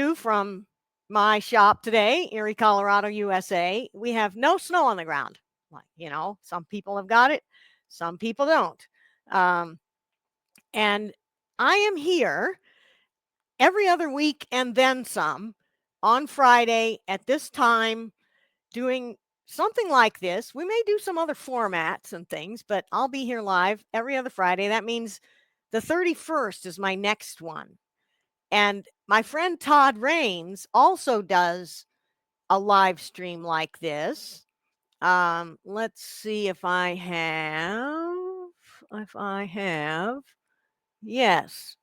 you from my shop today, Erie, Colorado, USA. We have no snow on the ground. Some people have got it, some people don't. And I am here every other week and then some on Friday at this time doing something like this. We may do some other formats and things, but I'll be here live every other Friday. That means the 31st is my next one. And my friend Todd Rains also does a live stream like this. Let's see if I have. Yes.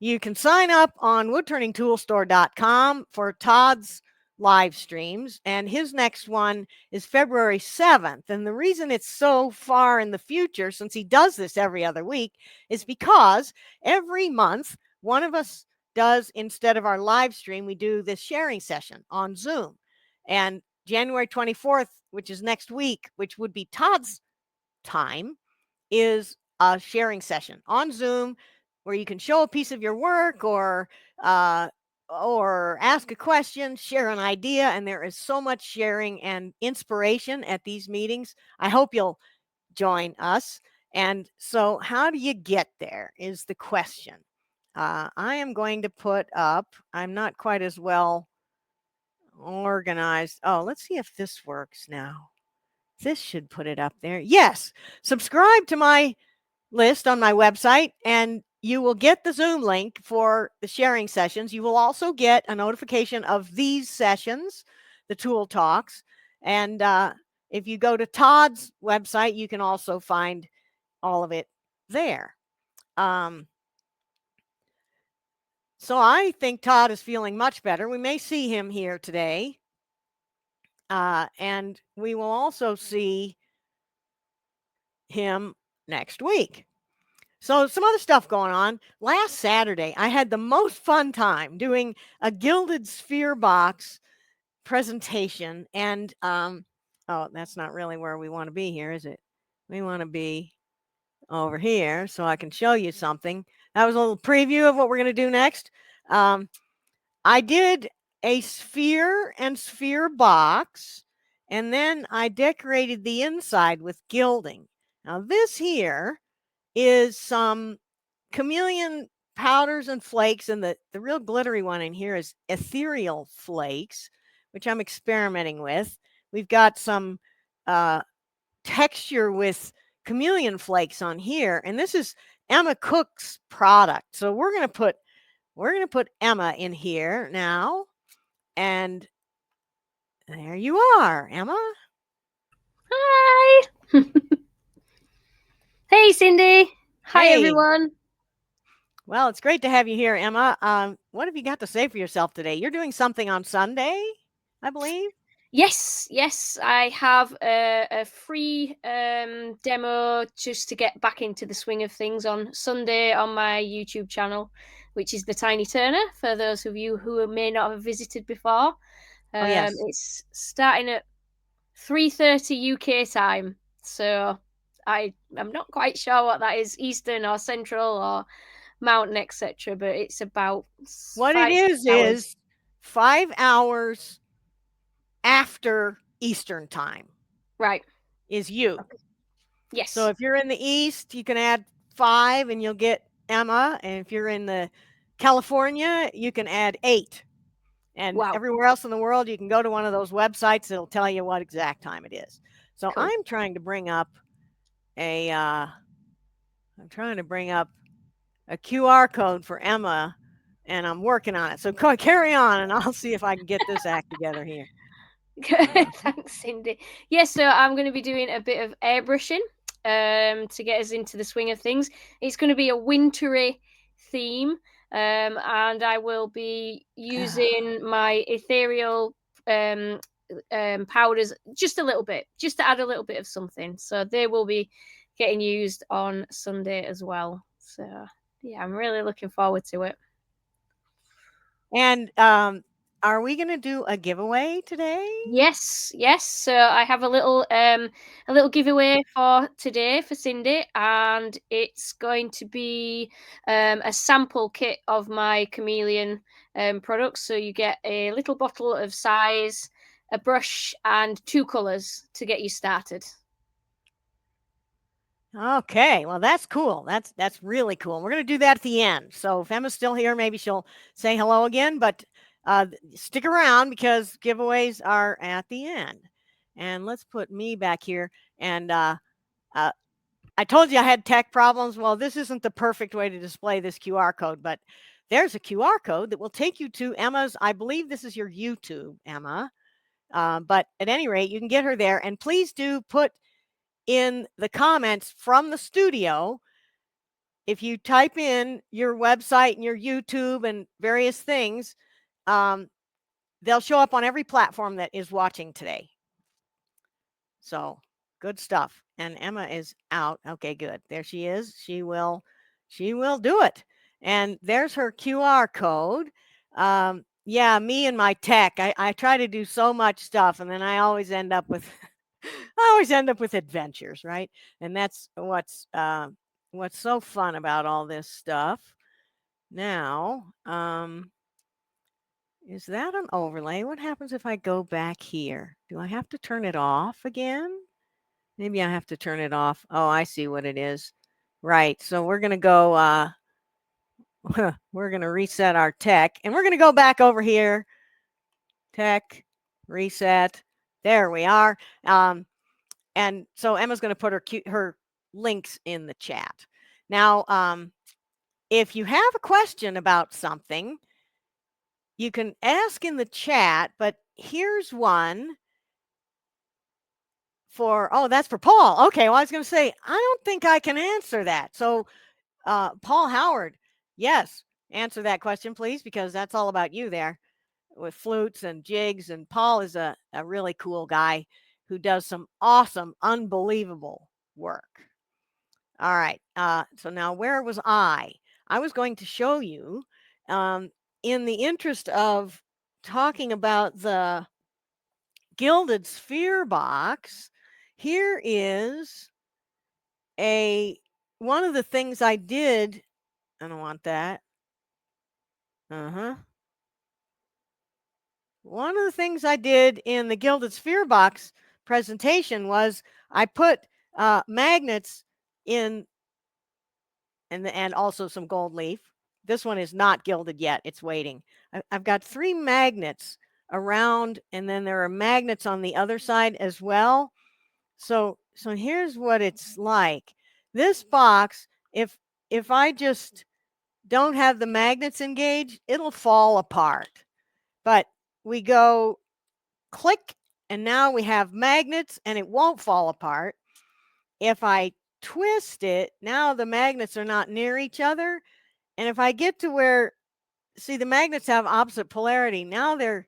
You can sign up on woodturningtoolstore.com for Todd's live streams, and his next one is February 7th. And the reason it's so far in the future, since he does this every other week, is because every month one of us does, instead of our live stream, we do this sharing session on Zoom. And January 24th, which is next week, which would be Todd's time, is a sharing session on Zoom where you can show a piece of your work or ask a question, share an idea, and there is so much sharing and inspiration at these meetings. I hope you'll join us. And so how do you get there is the question. I am going to put up, I'm not quite as well organized. Oh, let's see if this works now. This should put it up there. Yes, subscribe to my list on my website and you will get the Zoom link for the sharing sessions. You will also get a notification of these sessions, the Tool Talks. And if you go to Todd's website, you can also find all of it there. So I think Todd is feeling much better. We may see him here today. And we will also see him next week. So some other stuff going on. Last Saturday, I had the most fun time doing a Gilded sphere box presentation. And, oh, that's not really where we want to be here, is it? We want to be over here so I can show you something. That was a little preview of what we're going to do next. I did a sphere and sphere box, and then I decorated the inside with gilding. Now this here is some chameleon powders and flakes, and the real glittery one in here is ethereal flakes, which I'm experimenting with. We've got some texture with chameleon flakes on here, and this is Emma Cook's product. So we're gonna put Emma in here now, and there you are, Emma. Hi. Hey, Cindy. Hi, Hey. everyone. Well, it's great to have you here, Emma. What have you got to say for yourself today? You're doing something on Sunday, I believe. Yes. I have a free demo just to get back into the swing of things on Sunday on my YouTube channel, which is The Tiny Turner, for those of you who may not have visited before. Oh, yes. It's starting at 3:30 UK time, so I'm not quite sure what that is, Eastern or Central or Mountain, etc. But it's about What 5 it 6 hours. is 5 hours after Eastern time. Right. Is you. Okay. Yes. So if you're in the East, you can add 5 and you'll get Emma. And if you're in the California, you can add 8. And wow. Everywhere else in the world, you can go to one of those websites that'll tell you what exact time it is. So Cool. I'm trying to bring up a QR code for Emma, and I'm working on it. So carry on, and I'll see if I can get this act together here. Thanks, Cindy. Yes, so I'm going to be doing a bit of airbrushing to get us into the swing of things. It's going to be a wintry theme, and I will be using my ethereal powders just a little bit, just to add a little bit of something. So they will be getting used on Sunday as well. So yeah, I'm really looking forward to it. And are we going to do a giveaway today? Yes, yes. So I have a little giveaway for today for Cindy, and it's going to be a sample kit of my chameleon products. So you get a little bottle of size, a brush, and 2 colors to get you started. Okay, well that's cool. That's really cool. We're going to do that at the end. So if Emma's still here, maybe she'll say hello again, but stick around because giveaways are at the end. And let's put me back here. And I told you I had tech problems. Well, this isn't the perfect way to display this QR code, but there's a QR code that will take you to Emma's. I believe this is your YouTube, Emma. But at any rate, you can get her there. And please do put in the comments from the studio. If you type in your website and your YouTube and various things, they'll show up on every platform that is watching today. So good stuff. And Emma is out. Okay, good. There she is. She will do it. And there's her QR code. Yeah, me and my tech. I try to do so much stuff, and then I always end up with adventures, right? And that's what's so fun about all this stuff. Now, is that an overlay? What happens if I go back here? Do I have to turn it off again? Maybe I have to turn it off. Oh, I see what it is. Right. So we're going to go, we're going to reset our tech, and we're going to go back over here. Tech, reset. There we are. And so Emma's going to put her links in the chat. Now, if you have a question about something, you can ask in the chat, but here's one that's for Paul. Okay, well, I was going to say, I don't think I can answer that. So, Paul Howard, yes, answer that question, please, because that's all about you there with flutes and jigs. And Paul is a really cool guy who does some awesome, unbelievable work. All right. So now where was I? I was going to show you, in the interest of talking about the Gilded Sphere box, here is one of the things I did. I don't want that. One of the things I did in the Gilded Sphere box presentation was I put magnets in, and also some gold leaf. This one is not gilded yet. It's waiting. I've got 3 magnets around, and then there are magnets on the other side as well. So here's what it's like. This box, if I just don't have the magnets engaged, it'll fall apart. But we go click, and now we have magnets, and it won't fall apart. If I twist it, now the magnets are not near each other. And if I get to where, see, the magnets have opposite polarity. Now they're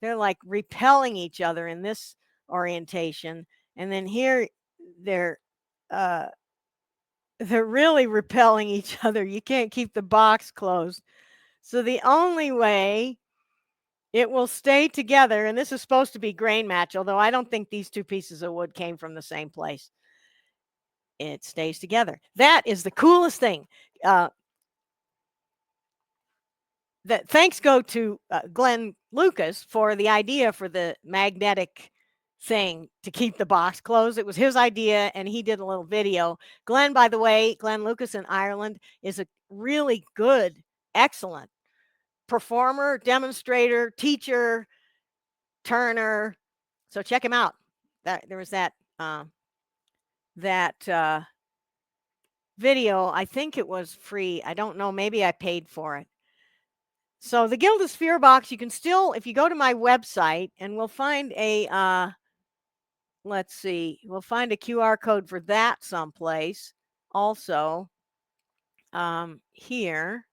like repelling each other in this orientation. And then here they're really repelling each other. You can't keep the box closed. So the only way it will stay together, and this is supposed to be grain match, although I don't think these 2 pieces of wood came from the same place. It stays together. That is the coolest thing. That thanks go to Glenn Lucas for the idea for the magnetic thing to keep the box closed. It was his idea, and he did a little video. Glenn, by the way, Glenn Lucas in Ireland is a really good, excellent performer, demonstrator, teacher, turner. So check him out. There was that video. I think it was free. I don't know. Maybe I paid for it. So the Gilded Sphere box, you can still, if you go to my website, and we'll find a, let's see, we'll find a QR code for that someplace also. Here.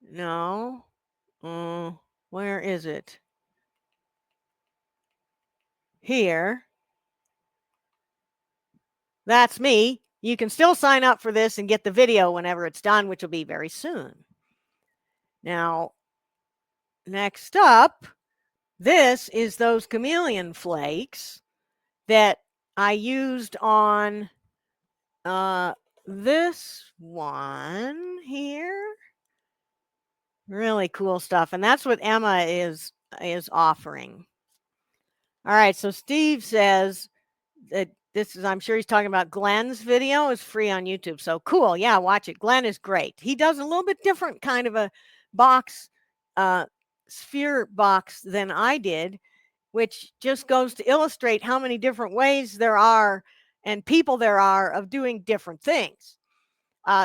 No. Where is it? Here. That's me. You can still sign up for this and get the video whenever it's done, which will be very soon. Now, next up, this is those chameleon flakes that I used on this one here. Really cool stuff. And that's what Emma is offering. All right. So Steve says that this is, I'm sure he's talking about Glenn's video, is free on YouTube. So cool. Yeah, watch it. Glenn is great. He does a little bit different kind of a box, sphere box than I did, which just goes to illustrate how many different ways there are and people there are of doing different things.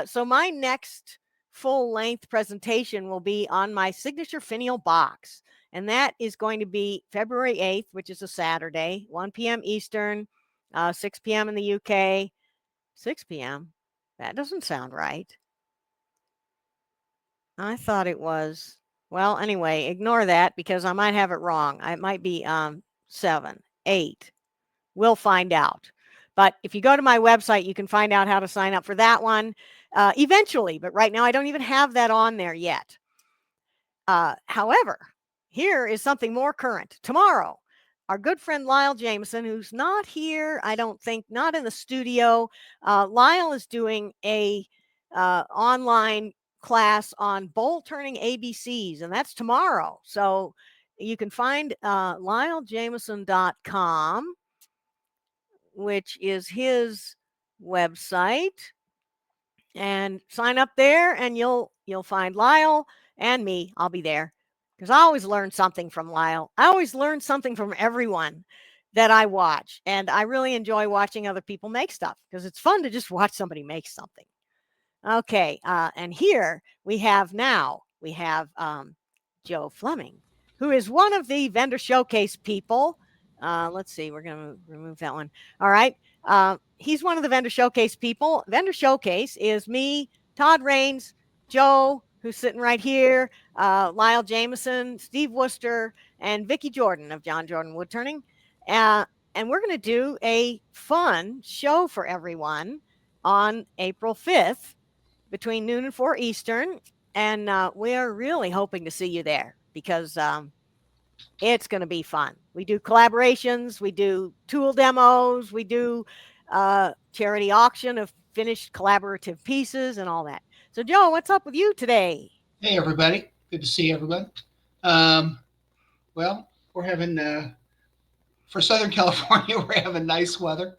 So my next full length presentation will be on my signature finial box. And that is going to be February 8th, which is a Saturday, 1 p.m. Eastern, 6 p.m. in the UK. 6 p.m.? That doesn't sound right. I thought it was, well, anyway, ignore that because I might have it wrong. It might be 7, 8. We'll find out. But if you go to my website, you can find out how to sign up for that one eventually. But right now, I don't even have that on there yet. However, here is something more current. Tomorrow, our good friend Lyle Jameson, who's not here, I don't think, not in the studio. Lyle is doing a online class on bowl turning ABCs, and that's tomorrow. So you can find lylejameson.com, which is his website, and sign up there, and you'll find Lyle and me. I'll be there because I always learn something from Lyle. I always learn something from everyone that I watch, and I really enjoy watching other people make stuff because it's fun to just watch somebody make something. Okay, and here we have Joe Fleming, who is one of the vendor showcase people. Let's see, we're going to remove that one. All right, he's one of the vendor showcase people. Vendor showcase is me, Todd Raines, Joe, who's sitting right here, Lyle Jameson, Steve Worcester, and Vicki Jordan of John Jordan Woodturning. And we're going to do a fun show for everyone on April 5th between noon and 4 Eastern. And we are really hoping to see you there because it's going to be fun. We do collaborations, we do tool demos, we do charity auction of finished collaborative pieces and all that. So, Joe, what's up with you today? Hey, everybody. Good to see everyone. Um, well, we're having, for Southern California, we're having nice weather.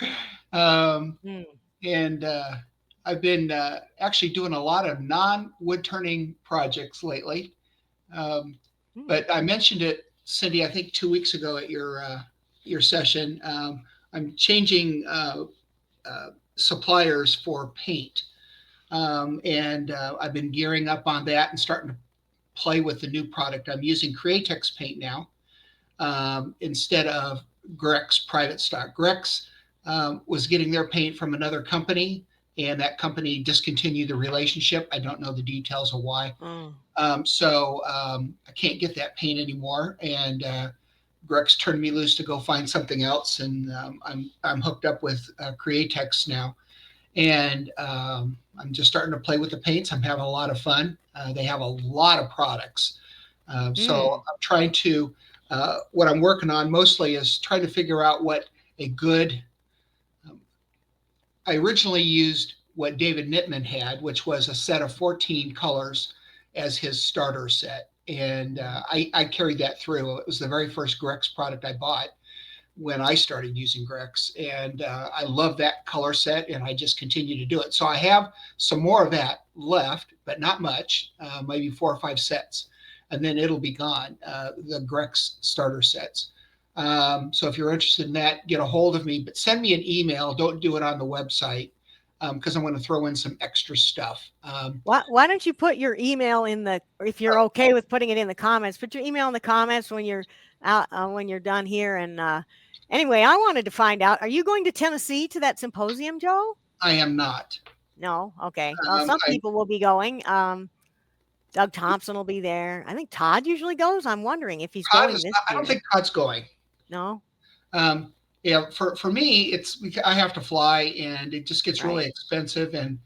Um, Mm. and I've been actually doing a lot of non wood turning projects lately. Um, Mm. but I mentioned it, Cindy, I think 2 weeks ago at your session. I'm changing suppliers for paint. And I've been gearing up on that and starting to play with the new product. I'm using Createx paint now instead of Grex private stock. Grex was getting their paint from another company, and that company discontinued the relationship. I don't know the details of why. Mm. So I can't get that paint anymore, and Grex turned me loose to go find something else, and I'm hooked up with Createx now, and I'm just starting to play with the paints. I'm having a lot of fun. They have a lot of products, so I'm trying to. What I'm working on mostly is trying to figure out what a good. I originally used what David Nittman had, which was a set of 14 colors as his starter set, and I carried that through. It was the very first Grex product I bought when I started using Grex, and I love that color set, and I just continue to do it. So I have some more of that left, but not much, maybe 4 or 5 sets, and then it'll be gone. The Grex starter sets. So if you're interested in that, get a hold of me, but send me an email. Don't do it on the website because I'm going to throw in some extra stuff. Why don't you put your email in the, if you're okay with putting it in the comments, put your email in the comments when you're out, when you're done here. And anyway, I wanted to find out, are you going to Tennessee to that symposium, Joe? I am not. No. Okay. Well, some people will be going. Doug Thompson will be there. I think Todd usually goes. I'm wondering if he's Todd going is this not, I year. don't think Todd's going. No. Yeah, for me, I have to fly, and it just gets really Right. expensive. And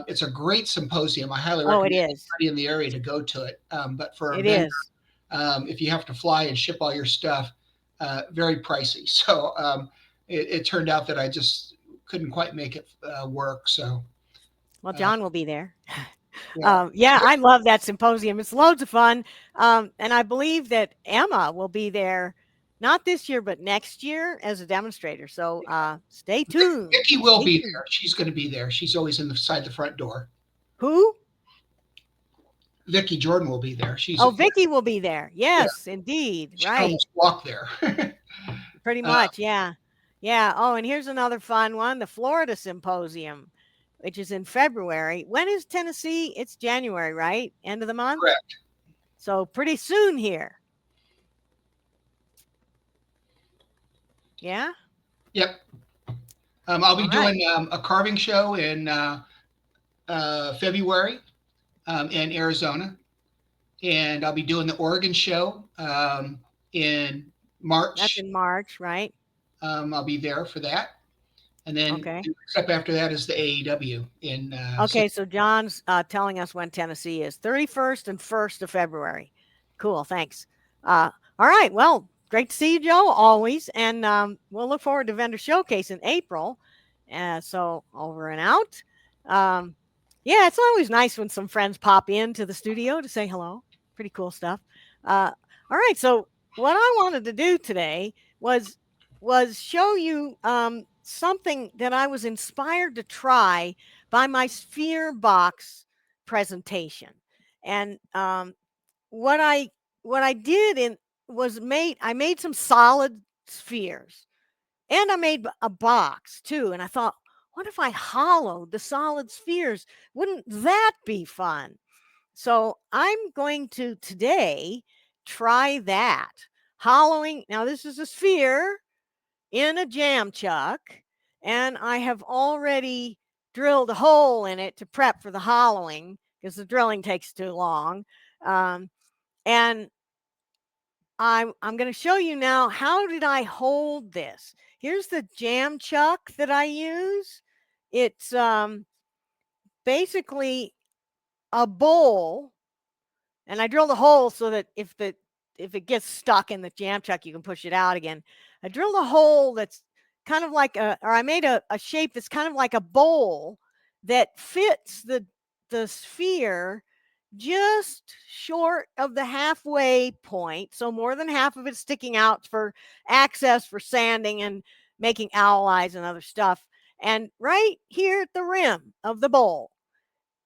it's a great symposium. I highly Oh, it recommend is. anybody in the area to go to it. But for a It vendor, is. if you have to fly and ship all your stuff, very pricey. So it turned out that I just couldn't quite make it work. So Well, uh, John will be there. yeah, Yeah, I love that symposium. It's loads of fun. And I believe that Emma will be there, not this year, but next year as a demonstrator. So stay tuned. Vicky will Stay be tuned. there. She's going to be there. She's always inside the front door. Who? Vicky Jordan will be there. Oh, Vicky will be there. Yeah, Yes, indeed. she can Right. almost walk there. Pretty uh, much. Yeah. Yeah. Oh, and here's another fun one, the Florida Symposium, which is in February. When is Tennessee? It's January, right? End of the month. correct. So pretty soon here. Yeah. Yep. I'll be All right. doing a carving show in February in Arizona, and I'll be doing the Oregon show in That's March. in March, right? I'll be there for that, and then Okay. step after that is the AEW in Okay, so John's telling us when Tennessee is 31st and 1st of February. Cool, thanks. All right, well, great to see you, Joe, always. And we'll look forward to Vendor Showcase in April. So over and out. Yeah, it's always nice when some friends pop into the studio to say hello. Pretty cool stuff. All right, so what I wanted to do today was show you something that I was inspired to try by my sphere box presentation. And what I did in was I made some solid spheres, and I made a box too. And I thought, what if I hollowed the solid spheres? Wouldn't that be fun? So I'm going to today try that. Hollowing. Now this is a sphere in a jam chuck, and I have already drilled a hole in it to prep for the hollowing because the drilling takes too long. And I'm going to show you now, how did I hold this? Here's the jam chuck that I use. It's basically a bowl, and I drilled a hole so that if it gets stuck in the jam chuck, you can push it out again. I drilled a hole that's kind of like I made a shape that's kind of like a bowl that fits the sphere just short of the halfway point. So more than half of it sticking out for access for sanding and making owl eyes and other stuff. And right here at the rim of the bowl,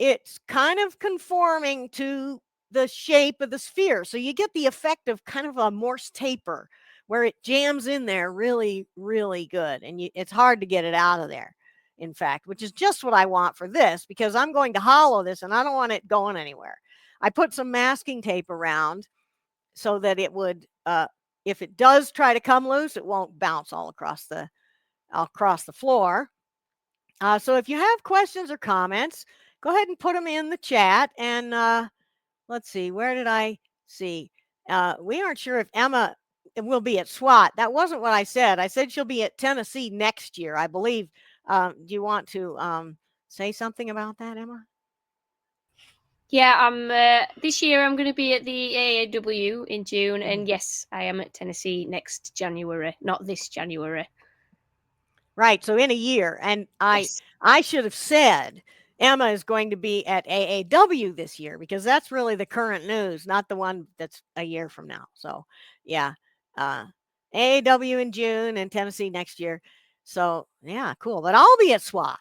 it's kind of conforming to the shape of the sphere. So you get the effect of kind of a Morse taper where it jams in there really, really good. And it's hard to get it out of there, in fact, which is just what I want for this, because I'm going to hollow this and I don't want it going anywhere. I put some masking tape around so that it would, if it does try to come loose, it won't bounce all across the floor. So if you have questions or comments, go ahead and put them in the chat. And let's see, where did I see? We aren't sure if Emma will be at SWAT. That wasn't what I said. I said she'll be at Tennessee next year, I believe. Do you want to say something about that, Emma? Yeah, I'm this year I'm going to be at the AAW in June, and yes, I am at Tennessee next January, not this January. Right. So in a year. And Yes. I should have said Emma is going to be at AAW this year, because that's really the current news, not the one that's a year from now. So yeah. AAW in June and Tennessee next year. So yeah, cool. But I'll be at SWAT.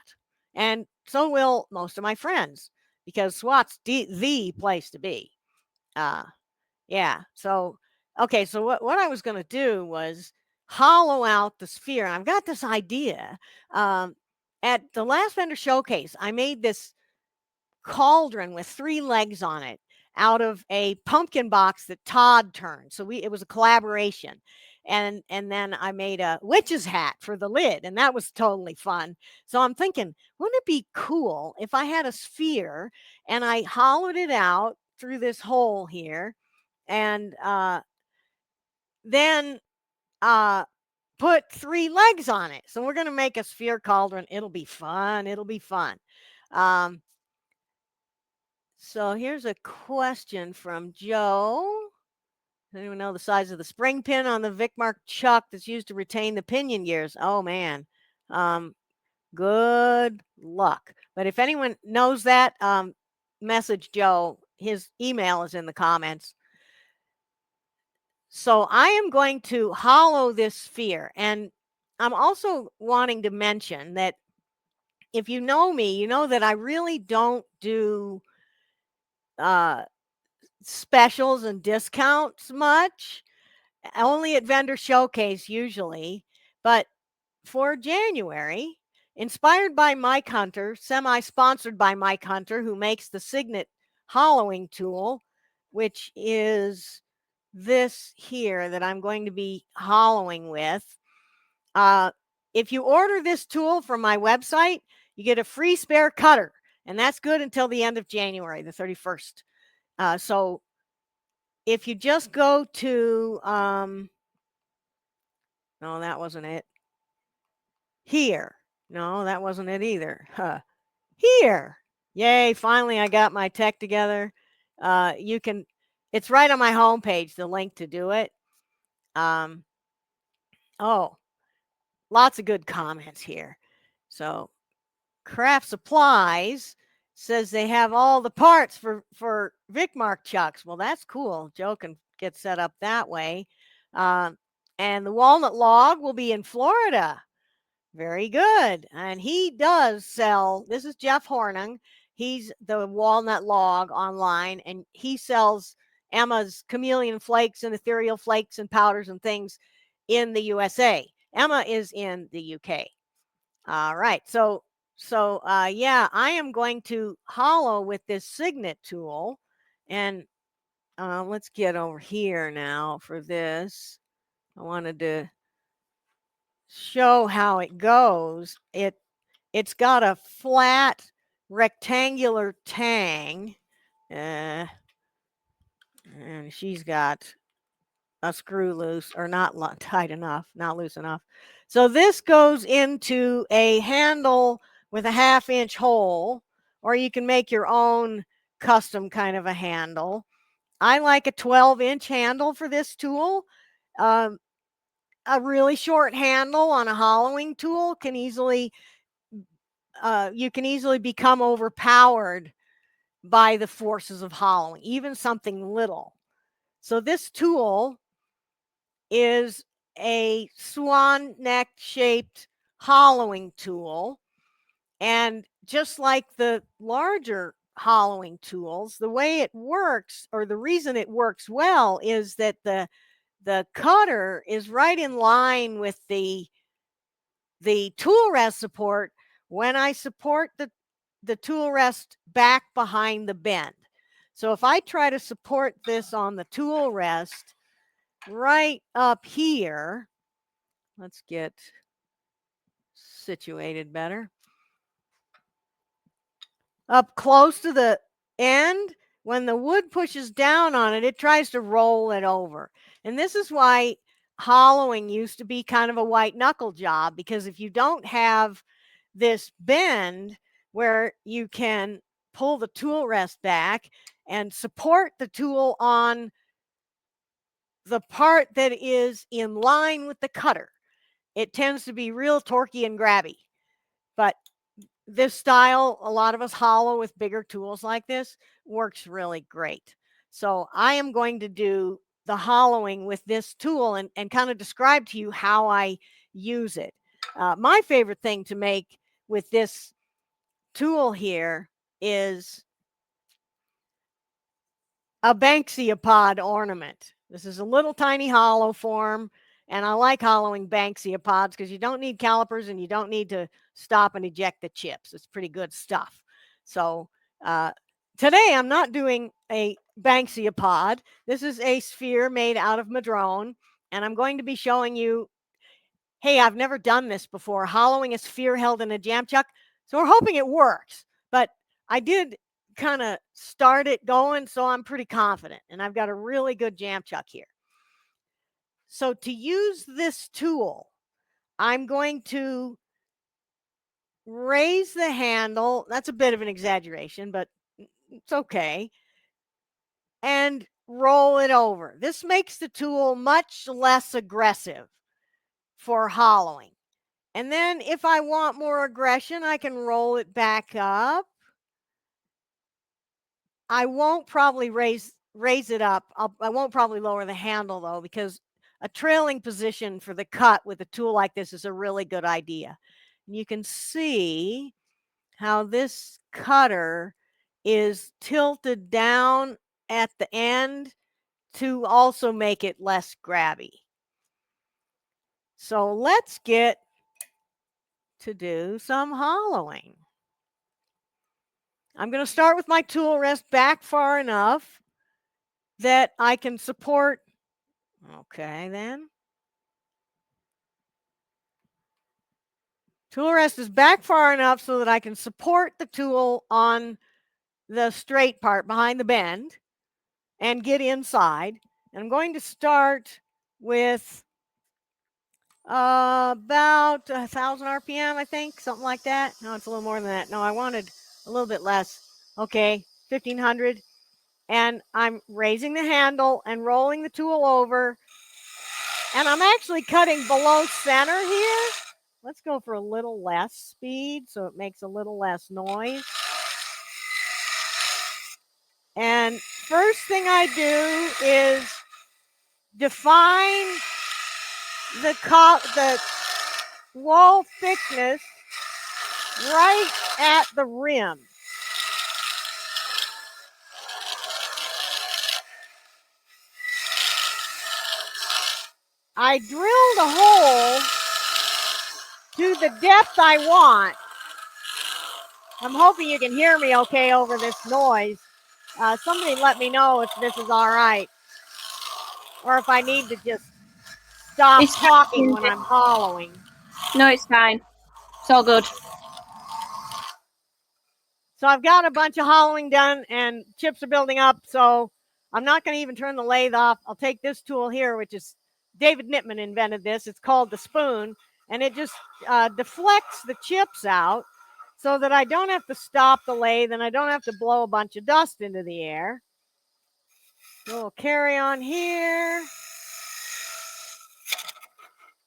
And so will most of my friends, because SWAT's the place to be. Yeah. So, okay. So what I was going to do was hollow out the sphere. And I've got this idea. At the last vendor showcase, I made this cauldron with 3 legs on it out of a pumpkin box that Todd turned. So it was a collaboration. And then I made a witch's hat for the lid, and that was totally fun. So I'm thinking, wouldn't it be cool if I had a sphere and I hollowed it out through this hole here, and then put 3 legs on it. So we're going to make a sphere cauldron. It'll be fun. It'll be fun. So here's a question from Joe. Does anyone know the size of the spring pin on the Vicmark chuck that's used to retain the pinion gears? Oh man. Good luck. But if anyone knows that, message Joe. His email is in the comments. So I am going to hollow this sphere. And I'm also wanting to mention that if you know me, you know that I really don't do specials and discounts much, only at Vendor Showcase usually. But for January, inspired by Mike Hunter, semi-sponsored by Mike Hunter, who makes the Signet hollowing tool, which is this here that I'm going to be hollowing with. If you order this tool from my website, you get a free spare cutter, and that's good until the end of January, the 31st. So if you just go to, no, that wasn't it. Here. No, that wasn't it either. Here. Yay, finally I got my tech together. It's right on my homepage, the link to do it. Oh, lots of good comments here. So Craft Supplies says they have all the parts for Vicmark chucks. Well, that's cool. Joe can get set up that way. And the walnut log will be in Florida. Very good. And he does sell, this is Jeff Hornung. He's the walnut log online, and he sells Emma's chameleon flakes and ethereal flakes and powders and things in the USA. Emma is in the UK. All right. So yeah, I am going to hollow with this Signet tool. And let's get over here now for this. I wanted to show how it goes. It's got a flat rectangular tang, and she's got a screw loose or not tight enough, not loose enough. So this goes into a handle with a 1/2-inch hole, or you can make your own custom kind of a handle. I like a 12-inch handle for this tool. A really short handle on a hollowing tool can easily you can easily become overpowered by the forces of hollowing, even something little. So this tool is a swan neck shaped hollowing tool. And just like the larger hollowing tools, the way it works, or the reason it works well, is that the cutter is right in line with the tool rest support when I support the tool rest back behind the bend. So if I try to support this on the tool rest right up here, let's get situated better. Up close to the end, when the wood pushes down on it, it tries to roll it over. And this is why hollowing used to be kind of a white knuckle job, because if you don't have this bend where you can pull the tool rest back and support the tool on the part that is in line with the cutter, it tends to be real torquey and grabby. But this style, a lot of us hollow with bigger tools like this, works really great. So I am going to do the hollowing with this tool and kind of describe to you how I use it. My favorite thing to make with this tool here is a Banksia pod ornament. This is a little tiny hollow form, and I like hollowing Banksia pods because you don't need calipers and you don't need to stop and eject the chips. It's pretty good stuff. So today I'm not doing a Banksia pod. This is a sphere made out of madrone, and I'm going to be showing you, hey, I've never done this before, hollowing a sphere held in a jam chuck. So we're hoping it works, but I did kind of start it going, so I'm pretty confident, and I've got a really good jam chuck here. So to use this tool, I'm going to raise the handle. That's a bit of an exaggeration, but it's okay. And roll it over. This makes the tool much less aggressive for hollowing. And then if I want more aggression, I can roll it back up. I won't probably raise it up. I won't probably lower the handle though, because a trailing position for the cut with a tool like this is a really good idea. And you can see how this cutter is tilted down at the end to also make it less grabby. So let's get to do some hollowing. I'm going to start with my tool rest back far enough that I can support. Okay, then. Tool rest is back far enough so that I can support the tool on the straight part behind the bend and get inside. And I'm going to start with about 1,000 RPM, I think, something like that. No, it's a little more than that. No, I wanted a little bit less. Okay, 1,500. And I'm raising the handle and rolling the tool over. And I'm actually cutting below center here. Let's go for a little less speed so it makes a little less noise. And first thing I do is define the wall thickness right at the rim. I drilled a hole to the depth I want. I'm hoping you can hear me okay over this noise. Somebody let me know if this is all right, or if I need to just stop talking when I'm hollowing. No, it's fine. It's all good. So I've got a bunch of hollowing done and chips are building up. So I'm not going to even turn the lathe off. I'll take this tool here, which is David Nittman invented this. It's called the spoon, and it just deflects the chips out so that I don't have to stop the lathe and I don't have to blow a bunch of dust into the air. So we'll carry on here.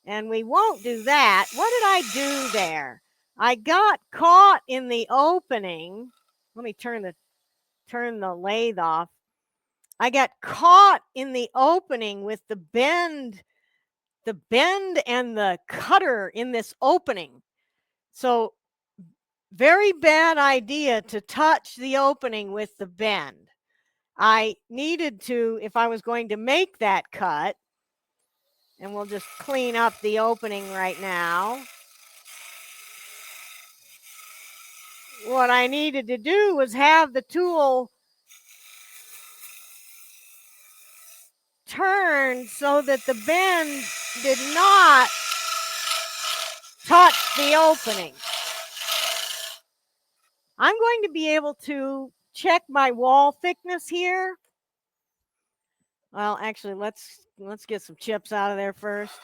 And we won't do that. What did I do there? I got caught in the opening. Let me turn the lathe off. I got caught in the opening with the bend and the cutter in this opening. So very bad idea to touch the opening with the bend. I needed to, if I was going to make that cut, and we'll just clean up the opening right now. What I needed to do was have the tool turned so that the bend did not touch the opening. I'm going to be able to check my wall thickness here. Well, actually, let's get some chips out of there first.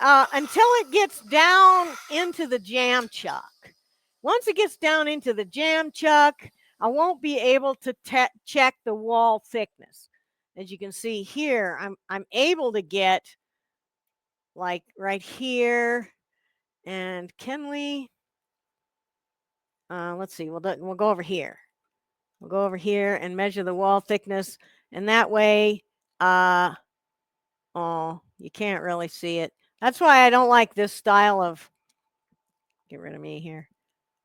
Until it gets down into the jam chuck. Once it gets down into the jam chuck, I won't be able to check the wall thickness. As you can see here, I'm able to get like right here. And can we? Let's see. We'll go over here. We'll go over here and measure the wall thickness, and that way, oh, you can't really see it. That's why I don't like this style of. Get rid of me here.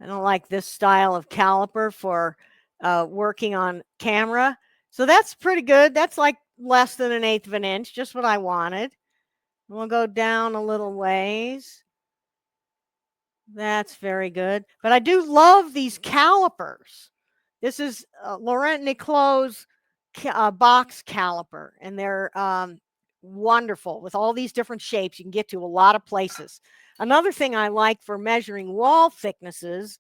I don't like this style of caliper for working on camera. So that's pretty good. That's like less than 1/8 of an inch, just what I wanted. We'll go down a little ways. That's very good. But I do love these calipers. This is Laurent Niclot's box caliper, and they're wonderful with all these different shapes. You can get to a lot of places. Another thing I like for measuring wall thicknesses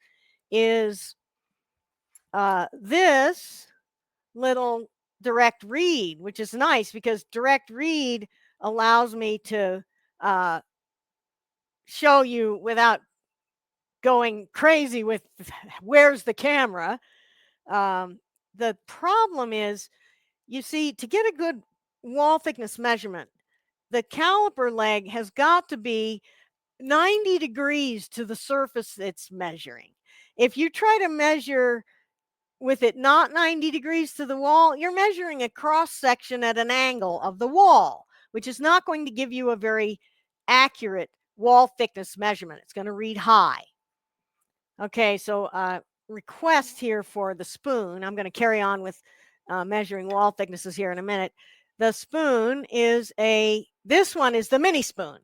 is this little direct read, which is nice because direct read allows me to show you without going crazy with where's the camera. The problem is you see, to get a good wall thickness measurement, the caliper leg has got to be 90 degrees to the surface it's measuring. If you try to measure with it not 90 degrees to the wall, you're measuring a cross section at an angle of the wall, which is not going to give you a very accurate wall thickness measurement. It's going to read high. Okay, so request here for the spoon. I'm going to carry on with measuring wall thicknesses here in a minute. The spoon is this one is the mini spoon.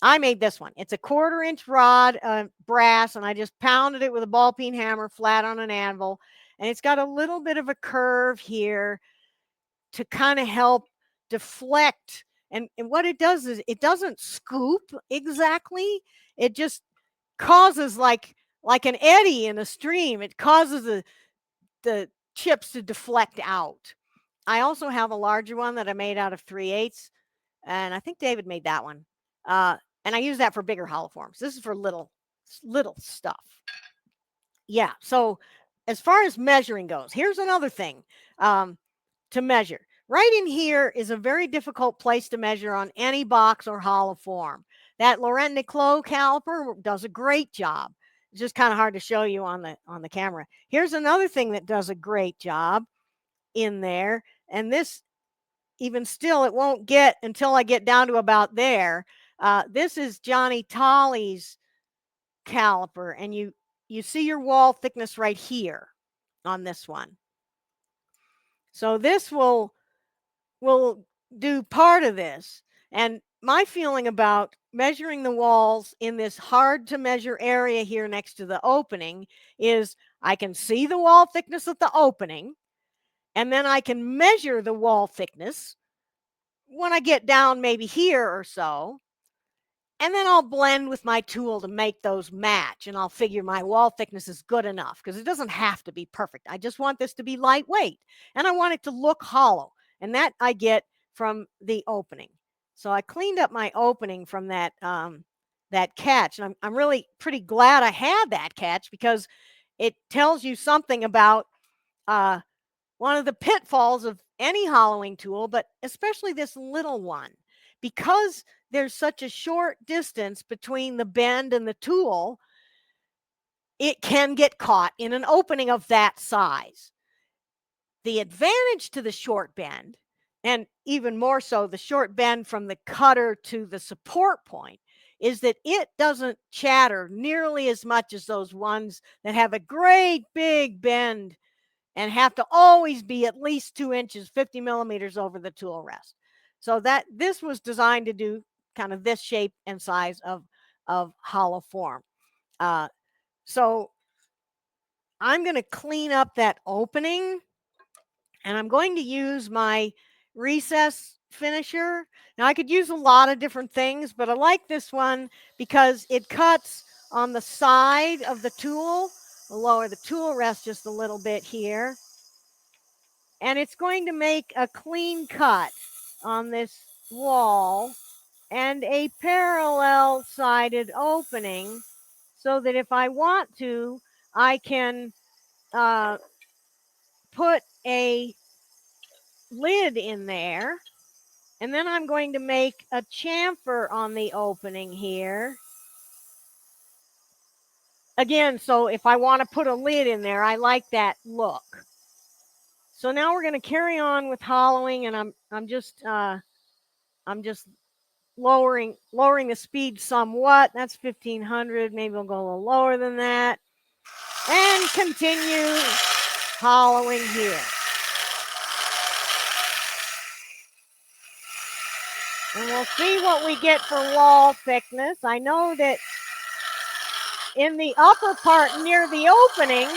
I made this one. It's a 1/4 inch rod, brass, and I just pounded it with a ball peen hammer flat on an anvil. And it's got a little bit of a curve here to kind of help deflect. And what it does is it doesn't scoop exactly. It just causes like an eddy in a stream. It causes the chips to deflect out. I also have a larger one that I made out of 3/8, and I think David made that one. And I use that for bigger hollow forms. This is for little stuff. Yeah. So as far as measuring goes, here's another thing to measure. Right in here is a very difficult place to measure on any box or hollow form. That Laurent Niclot caliper does a great job. It's just kind of hard to show you on the camera. Here's another thing that does a great job in there, and this, even still, it won't get until I get down to about there. This is Johnny Tolley's caliper, and you see your wall thickness right here on this one. So this will do part of this. And my feeling about measuring the walls in this hard to measure area here next to the opening is I can see the wall thickness at the opening, and then I can measure the wall thickness when I get down maybe here or so. And then I'll blend with my tool to make those match, and I'll figure my wall thickness is good enough, because it doesn't have to be perfect. I just want this to be lightweight, and I want it to look hollow, and that I get from the opening. So I cleaned up my opening from that catch, and I'm really pretty glad I had that catch, because it tells you something about one of the pitfalls of any hollowing tool, but especially this little one. Because there's such a short distance between the bend and the tool, it can get caught in an opening of that size. The advantage to the short bend, and even more so the short bend from the cutter to the support point, is that it doesn't chatter nearly as much as those ones that have a great big bend and have to always be at least 2 inches, 50 millimeters over the tool rest. So that this was designed to do kind of this shape and size of hollow form. So I'm going to clean up that opening, and I'm going to use my recess finisher. Now I could use a lot of different things, but I like this one because it cuts on the side of the tool. We'll lower the tool rest just a little bit here. And it's going to make a clean cut on this wall and a parallel sided opening, so that if I want to, I can put a lid in there. And then I'm going to make a chamfer on the opening here. Again, so if I want to put a lid in there, I like that look. So now we're going to carry on with hollowing, and I'm just lowering the speed somewhat. That's 1500. Maybe we'll go a little lower than that, and continue hollowing here. And we'll see what we get for wall thickness. I know that in the upper part near the opening,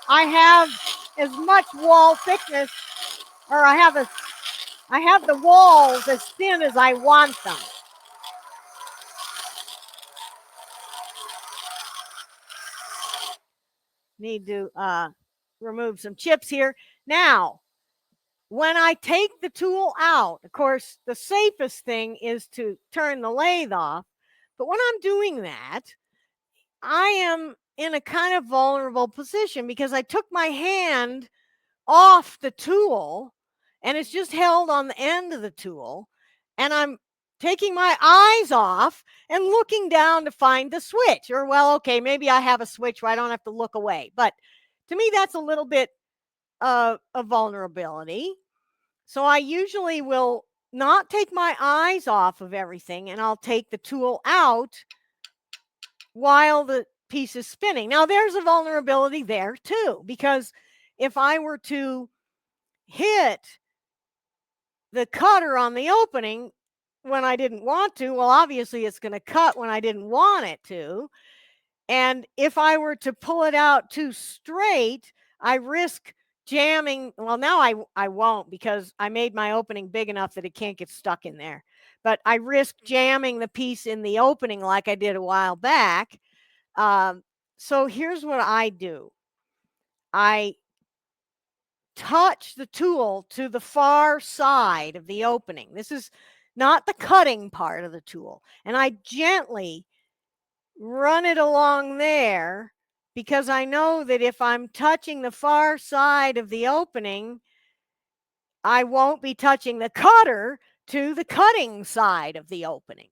I have as much wall thickness, or I have the walls as thin as I want them. Need to remove some chips here. Now, when I take the tool out, of course, the safest thing is to turn the lathe off. But when I'm doing that, I am in a kind of vulnerable position, because I took my hand off the tool and it's just held on the end of the tool, and I'm taking my eyes off and looking down to find the switch. Or, well, okay, maybe I have a switch where I don't have to look away. But to me, that's a little bit of a vulnerability. So I usually will not take my eyes off of everything, and I'll take the tool out while the piece is spinning. Now, there's a vulnerability there too, because if I were to hit the cutter on the opening when I didn't want to, well, obviously it's going to cut when I didn't want it to. And if I were to pull it out too straight, I risk jamming. Well, now I won't, because I made my opening big enough that it can't get stuck in there. But I risk jamming the piece in the opening like I did a while back. So here's what I do. I touch the tool to the far side of the opening. This is not the cutting part of the tool. And I gently run it along there, because I know that if I'm touching the far side of the opening, I won't be touching the cutter to the cutting side of the opening.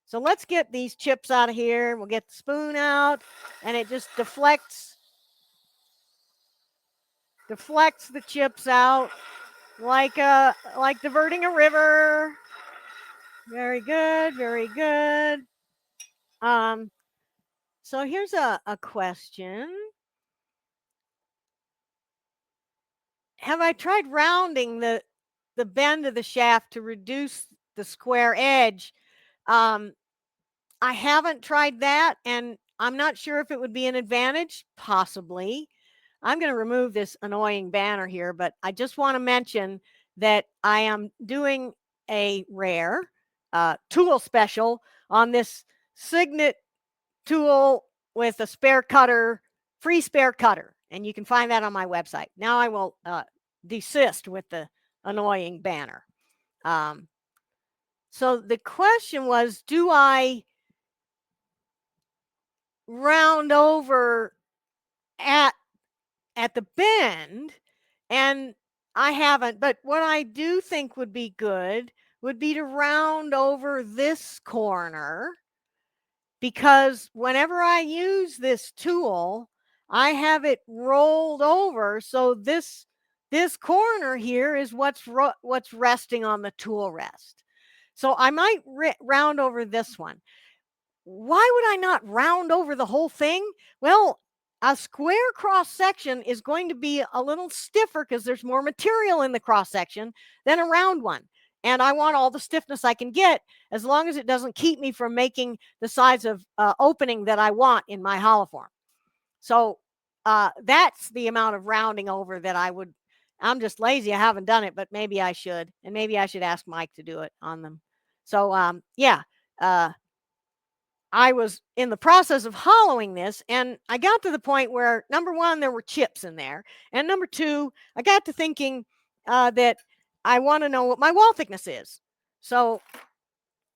So let's get these chips out of here. We'll get the spoon out, and it just deflects the chips out like diverting a river. Very good, very good. So here's a question. Have I tried rounding the bend of the shaft to reduce the square edge? I haven't tried that, and I'm not sure if it would be an advantage. Possibly. I'm going to remove this annoying banner here, but I just want to mention that I am doing a rare tool special on this Signet tool with a spare cutter, free spare cutter. And you can find that on my website. Now I will desist with the annoying banner. So the question was, do I round over at the bend? And I haven't, but what I do think would be good would be to round over this corner, because whenever I use this tool, I have it rolled over, so this corner here is what's resting on the tool rest. So I might round over this one. Why would I not round over the whole thing? Well, a square cross section is going to be a little stiffer because there's more material in the cross section than a round one. And I want all the stiffness I can get, as long as it doesn't keep me from making the size of opening that I want in my hollow form. So that's the amount of rounding over that I would. I'm just lazy. I haven't done it, but maybe I should. And maybe I should ask Mike to do it on them. So yeah. I was in the process of hollowing this, and I got to the point where, number one, there were chips in there. And number two, I got to thinking that I want to know what my wall thickness is. So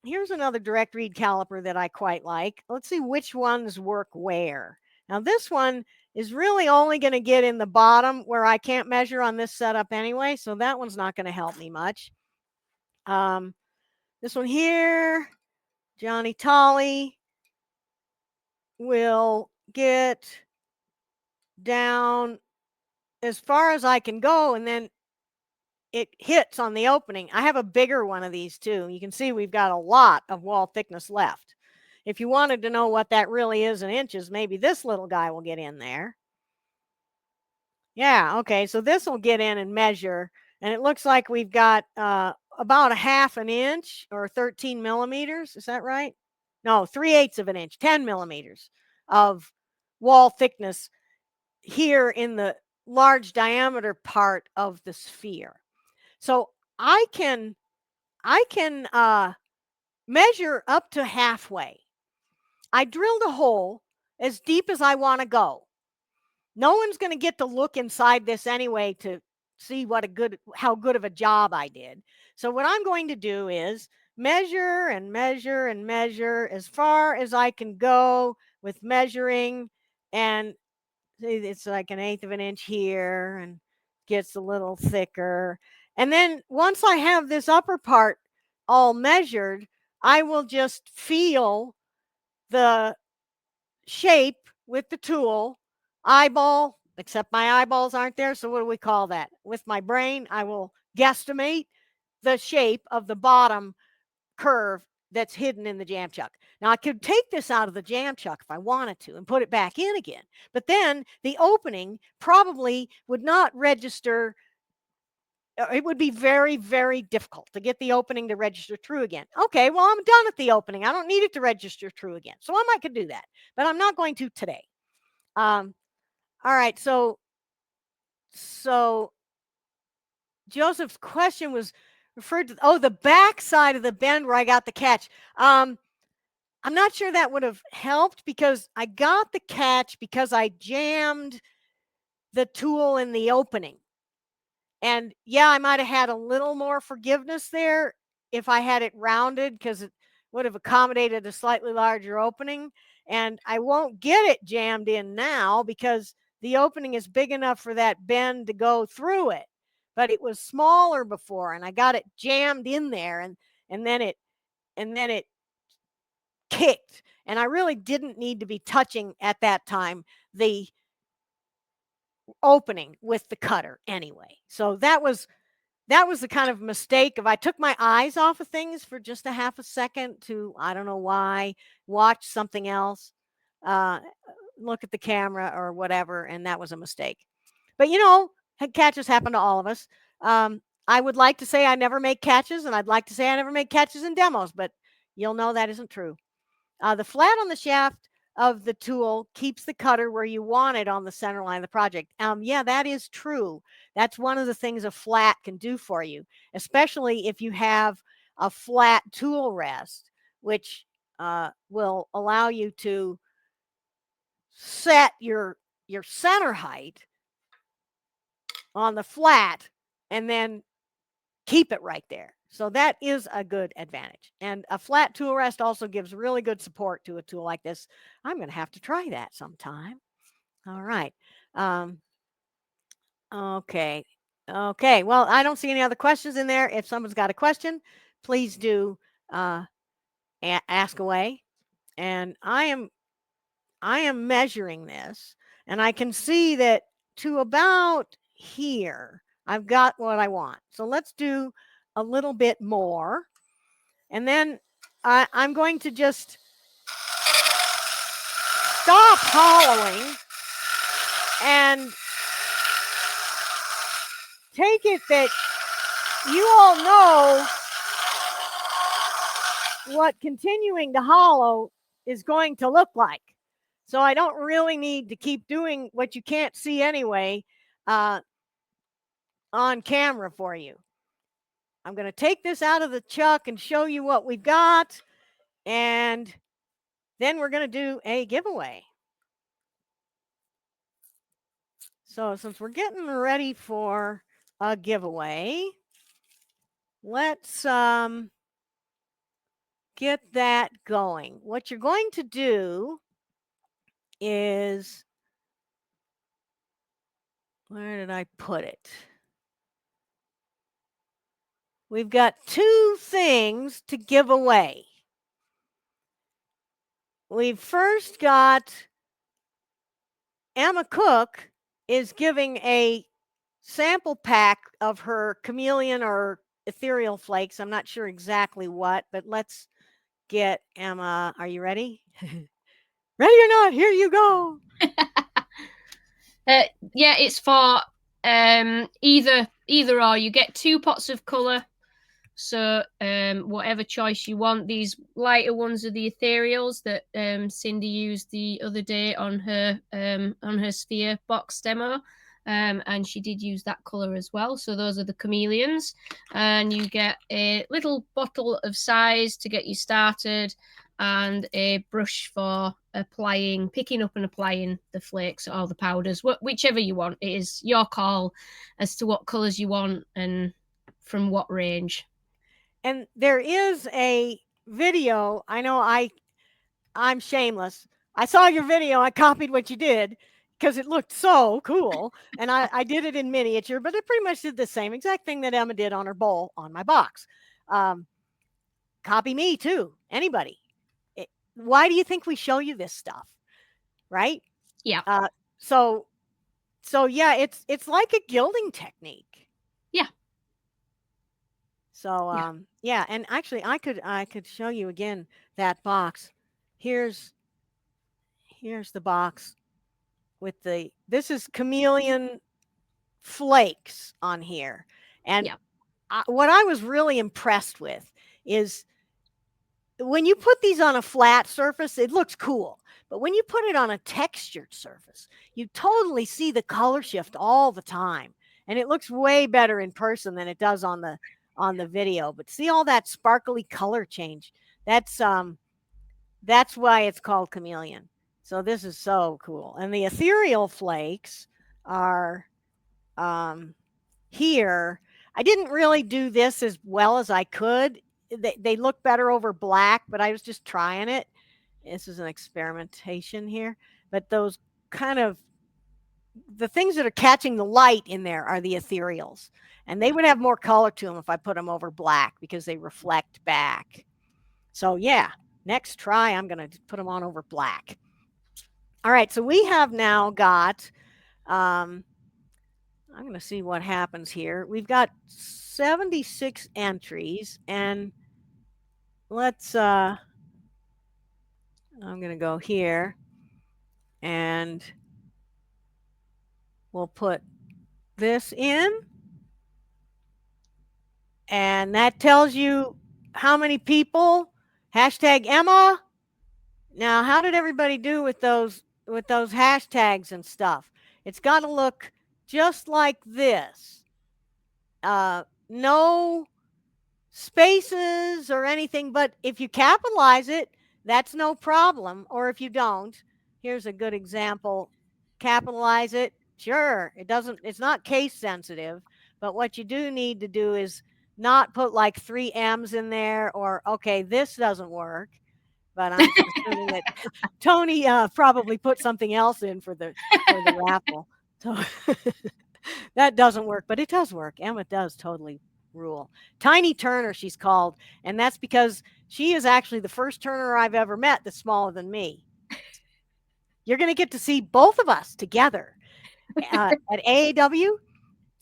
here's another direct read caliper that I quite like. Let's see which ones work where. Now this one is really only going to get in the bottom where I can't measure on this setup anyway. So that one's not going to help me much. This one here, Johnny Tolly, will get down as far as I can go, and then it hits on the opening. I have a bigger one of these too. You can see we've got a lot of wall thickness left. If you wanted to know what that really is in inches, maybe this little guy will get in there. Yeah, okay, so this will get in and measure, and it looks like we've got about a half an inch, or 13 millimeters. Is that right? No, 3/8 of an inch, 10 millimeters of wall thickness here in the large diameter part of the sphere. So I can measure up to halfway. I drilled a hole as deep as I want to go. No one's going to get to look inside this anyway to see how good of a job I did. So what I'm going to do is measure and measure and measure as far as I can go with measuring, and it's like 1/8 of an inch here, and gets a little thicker. And then once I have this upper part all measured, I will just feel the shape with the tool, eyeball, except my eyeballs aren't there. So what do we call that? With my brain, I will guesstimate the shape of the bottom curve that's hidden in the jam chuck. Now I could take this out of the jam chuck if I wanted to and put it back in again, but then the opening probably would not register. It would be very, very difficult to get the opening to register true again. Okay, well, I'm done at the opening. I don't need it to register true again. So I might could do that, but I'm not going to today. All right, so Joseph's question was referred to, the back side of the bend where I got the catch. I'm not sure that would have helped because I got the catch because I jammed the tool in the opening. And yeah, I might have had a little more forgiveness there if I had it rounded because it would have accommodated a slightly larger opening. And I won't get it jammed in now because the opening is big enough for that bend to go through it. But it was smaller before and I got it jammed in there and then it kicked. And I really didn't need to be touching at that time the opening with the cutter anyway. So that was the kind of mistake if I took my eyes off of things for just a half a second to, I don't know why, watch something else, look at the camera or whatever, and that was a mistake. But catches happen to all of us. I would like to say I never make catches, and I'd like to say I never make catches in demos, but you'll know that isn't true. The flat on the shaft of the tool keeps the cutter where you want it on the center line of the project. Yeah, that is true. That's one of the things a flat can do for you, especially if you have a flat tool rest, which will allow you to set your center height on the flat and then keep it right there. So that is a good advantage. And a flat tool rest also gives really good support to a tool like this. I'm going to have to try that sometime. All right. Okay. Okay. Well, I don't see any other questions in there. If someone's got a question, please do ask away. And I am measuring this, and I can see that to about here, I've got what I want. So let's do a little bit more. And then I'm going to just stop hollowing and take it that you all know what continuing to hollow is going to look like. So I don't really need to keep doing what you can't see anyway on camera for you. I'm going to take this out of the chuck and show you what we've got. And then we're going to do a giveaway. So since we're getting ready for a giveaway, let's get that going. What you're going to do is, where did I put it? We've got two things to give away. We've first got Emma Cook is giving a sample pack of her chameleon or ethereal flakes. I'm not sure exactly what, but let's get Emma. Are you ready? Ready or not, here you go. Yeah, it's for either or. You get 2 pots of colour. So whatever choice you want. These lighter ones are the ethereals that Cindy used the other day on her sphere box demo. And she did use that colour as well. So those are the chameleons. And you get a little bottle of size to get you started and a brush for picking up and applying the flakes or the powders, whichever you want. It is your call as to what colours you want and from what range. And there is a video. I know I'm shameless. I saw your video. I copied what you did because it looked so cool. And I did it in miniature, but it pretty much did the same exact thing that Emma did on her bowl on my box. Copy me too. Anybody. Why do you think we show you this stuff? Right? Yeah. So yeah, it's like a gilding technique. Yeah. So yeah, and actually I could show you again that box. Here's the box with this is chameleon flakes on here. And Yeah. What I was really impressed with is when you put these on a flat surface, it looks cool. But when you put it on a textured surface, you totally see the color shift all the time. And it looks way better in person than it does on the video. But see all that sparkly color change? That's why it's called chameleon. So this is so cool. And the ethereal flakes are here. I didn't really do this as well as I could. They look better over black, but I was just trying it. This is an experimentation here. But those kind of the things that are catching the light in there are the ethereals. And they would have more color to them if I put them over black because they reflect back. So yeah, next try, I'm going to put them on over black. All right, so we have now got, I'm going to see what happens here. We've got 76 entries, and let's, I'm going to go here, and we'll put this in, and that tells you how many people, hashtag Emma. Now, how did everybody do with those hashtags and stuff? It's got to look just like this. No spaces or anything, but if you capitalize it, that's no problem. Or if you don't, here's a good example. Capitalize it. Sure, it's not case sensitive, but what you do need to do is not put like 3 M's in there, or okay, this doesn't work. But I'm assuming that Tony probably put something else in for the raffle. So that doesn't work, but it does work. Emma does totally rule. Tiny Turner, she's called, and that's because she is actually the first Turner I've ever met that's smaller than me. You're going to get to see both of us together at AAW,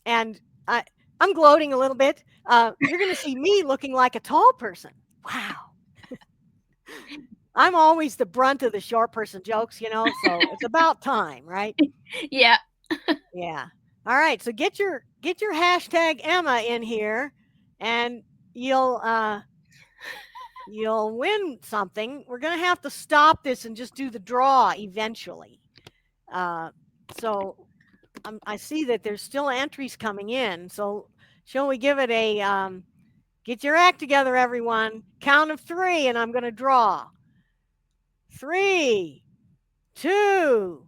and I'm gloating a little bit. You're going to see me looking like a tall person. Wow. I'm always the brunt of the short person jokes, so it's about time, right? Yeah. Yeah. All right. So get your hashtag Emma in here, and you'll win something. We're gonna have to stop this and just do the draw eventually. So I see that there's still entries coming in. So shall we give it a get your act together, everyone? Count of 3, and I'm gonna draw. 3, 2,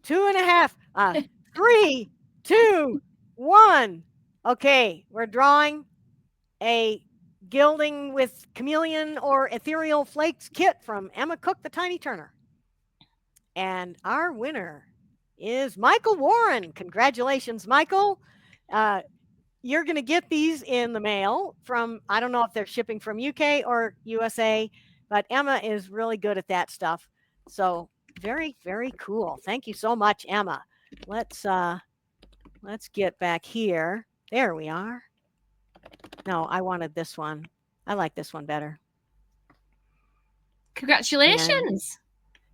2.5. 3, 2, 1. Okay, we're drawing a gilding with chameleon or ethereal flakes kit from Emma Cook, the Tiny Turner. And our winner is Michael Warren. Congratulations, Michael. You're going to get these in the mail from, I don't know if they're shipping from UK or USA, but Emma is really good at that stuff. So very, very cool. Thank you so much, Emma. Let's get back here. There we are. No, I wanted this one. I like this one better. Congratulations. And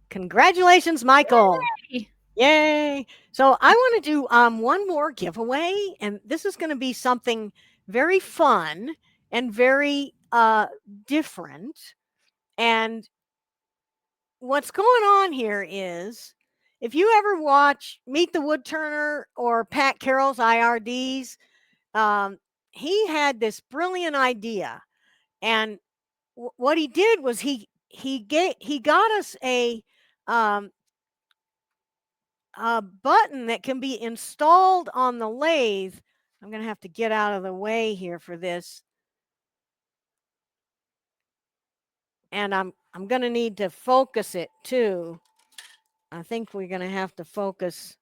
congratulations, Michael. Yay. Yay. So I want to do one more giveaway, and this is going to be something very fun and very different. And what's going on here is, if you ever watch Meet the Woodturner or Pat Carroll's IRDs, he had this brilliant idea, and what he did was he got us a button that can be installed on the lathe. I'm going to have to get out of the way here for this, and I'm going to need to focus it too. I think we're going to have to focus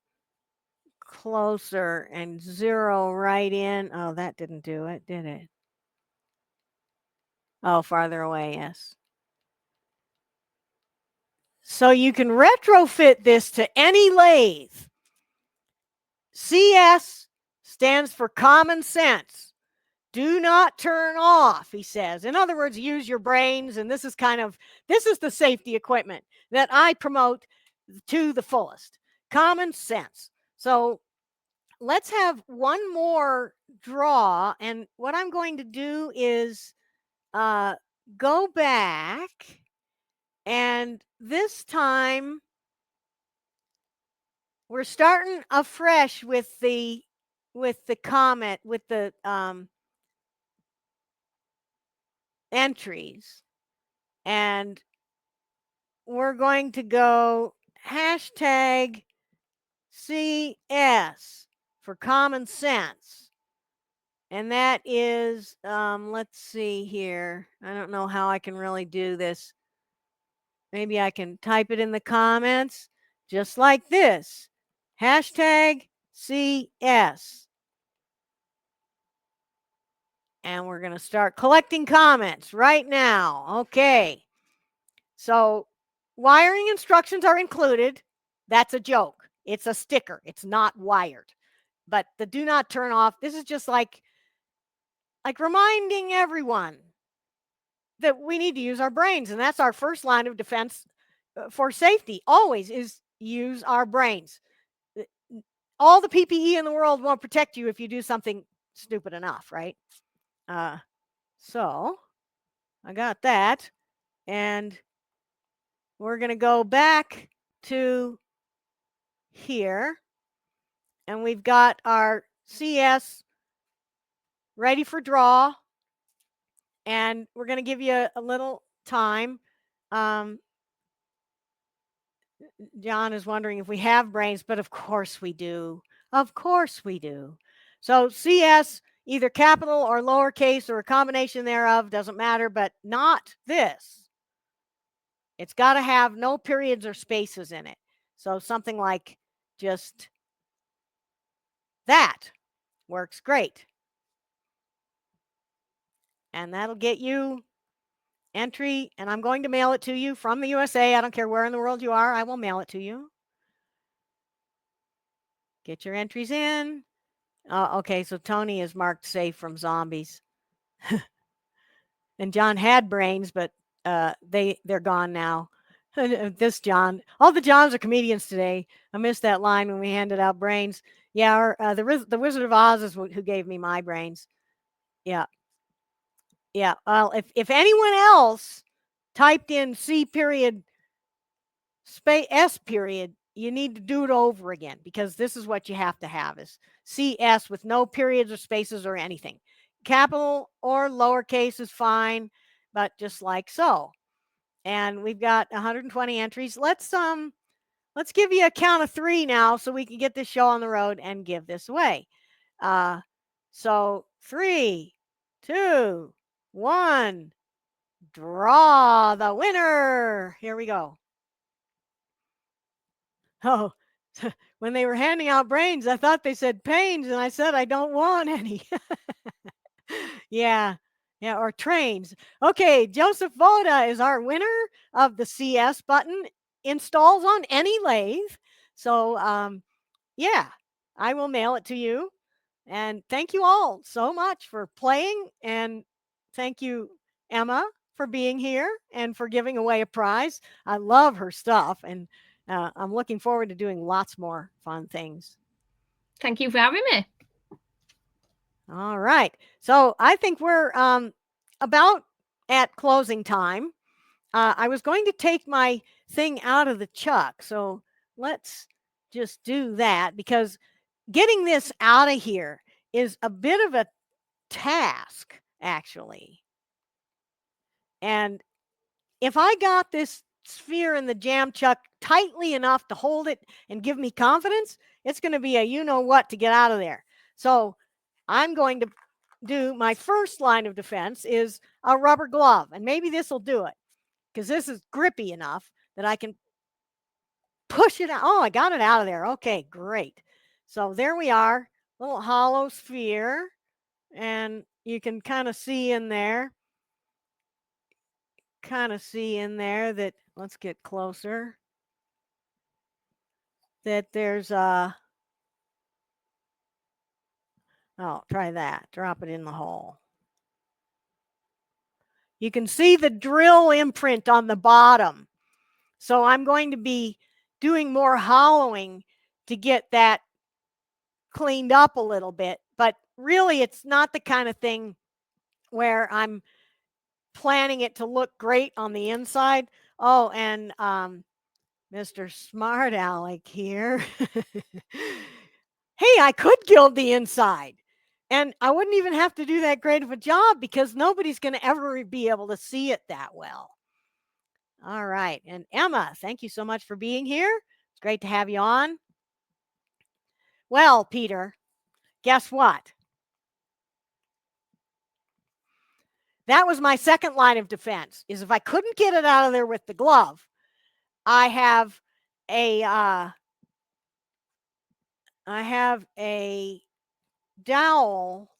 closer and zero right in. Oh, that didn't do it, did it? Oh, farther away, yes. So you can retrofit this to any lathe. CS stands for common sense. Do not turn off, he says. In other words, use your brains. And this is the safety equipment that I promote to the fullest. Common sense. So let's have one more draw. And what I'm going to do is go back. And this time we're starting afresh with the comment, with the entries. And we're going to go hashtag CS for common sense. And that is, let's see here. I don't know how I can really do this. Maybe I can type it in the comments just like this. Hashtag CS. And we're going to start collecting comments right now. Okay. So wiring instructions are included. That's a joke. It's a sticker. It's not wired. But the do not turn off, this is just like reminding everyone that we need to use our brains. And that's our first line of defense for safety. Always is use our brains. All the PPE in the world won't protect you if you do something stupid enough, right? So I got that. And we're going to go back to here. And we've got our CS ready for draw. And we're going to give you a little time. John is wondering if we have brains, but of course we do. Of course we do. So CS, either capital or lowercase or a combination thereof, doesn't matter, but not this. It's got to have no periods or spaces in it. So something like just that works great. And that'll get you entry, and I'm going to mail it to you from the USA. I don't care where in the world you are. I will mail it to you. Get your entries in. Okay, so Tony is marked safe from zombies. And John had brains, but they're gone now. This John, all the Johns are comedians today. I missed that line when we handed out brains. Yeah, the Wizard of Oz is who gave me my brains. Yeah. Yeah. Well, if anyone else typed in C period space S period, you need to do it over again, because this is what you have to have is CS with no periods or spaces or anything. Capital or lowercase is fine, but just like so. And we've got 120 entries. Let's give you a count of 3 now so we can get this show on the road and give this away. So 3, 2, 1, draw the winner. Here we go. Oh, when they were handing out brains, I thought they said pains, and I said I don't want any. Yeah, or trains. Okay, Joseph Voda is our winner of the CS button. Installs on any lathe. So, yeah, I will mail it to you. And thank you all so much for playing. And thank you, Emma, for being here and for giving away a prize. I love her stuff, and I'm looking forward to doing lots more fun things. Thank you for having me. All right. So I think we're about at closing time. I was going to take my thing out of the chuck. So let's just do that, because getting this out of here is a bit of a task, actually. And if I got this sphere in the jam chuck tightly enough to hold it and give me confidence, it's going to be a you-know-what to get out of there. So I'm going to do my first line of defense is a rubber glove. And maybe this will do it, because this is grippy enough that I can push it out. Oh, I got it out of there. Okay, great. So there we are, little hollow sphere. And you can kind of see in there, that, let's get closer, that there's a, oh, try that, drop it in the hole. You can see the drill imprint on the bottom. So I'm going to be doing more hollowing to get that cleaned up a little bit. But really, it's not the kind of thing where I'm planning it to look great on the inside. Oh, and Mr. Smart Alec here. Hey, I could gild the inside. And I wouldn't even have to do that great of a job because nobody's going to ever be able to see it that well. All right. And Emma, thank you so much for being here. It's great to have you on. Well, Peter, guess what? That was my second line of defense, is if I couldn't get it out of there with the glove, I have a dowel